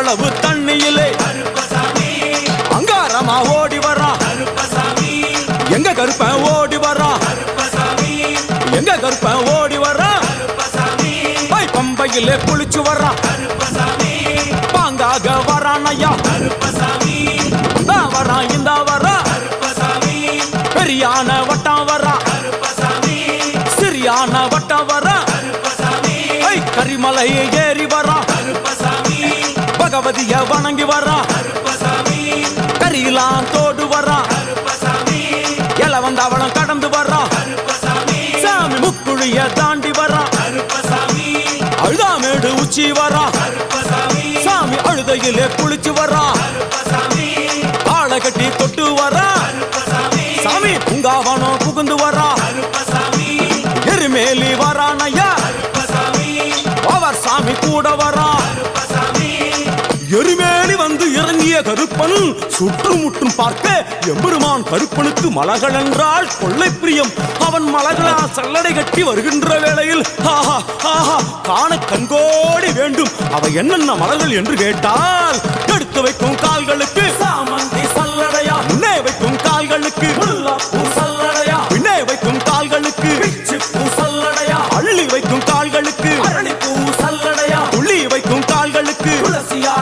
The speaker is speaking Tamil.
அவ்வளவு தண்ணியிலே அங்காரமா ஓடி வரான் எங்க கருப்பன் ஓடி வரான் எங்க கருப்பன் ஓடி வரான் பம்பையிலே குளிச்சு வரான் பாங்காக வரான் ஐயா வரான் இந்த வரான் பெரியான வட்டம் வரான் சிறியான வட்டம் வரான் கரிமலை ஏறி வரான் பகவதிய வணங்கி வரான் கரியெல்லாம் தோடு வரான் எல வந்தவளம் கடந்து வரான் சாமி முக்குழிய தாண்டி வரான் அழுதாமேடு உச்சி வரான் சாமி அழுதையிலே குளிச்சு வரான் ஆளை கட்டி தொட்டு வரான் சாமி பூங்காவனம் புகுந்து வரான் எருமேலி வரான் ஐயா அவர் சாமி கூட வரான் எருமேலி வந்து இறங்கிய கருப்பன் சுற்றுமுற்றும் பார்க்க எம்பெருமான் கருப்பனுக்கு மலகள் என்றால் கொள்ளை பிரியம். அவன் மலகளா சல்லடை கட்டி வருகின்ற வேளையில் ஆஹா ஆஹா காண கண்கோடி வேண்டும். அவை என்னென்ன மலர்கள் என்று கேட்டால் எடுத்து வைக்கும் கால்களுக்கு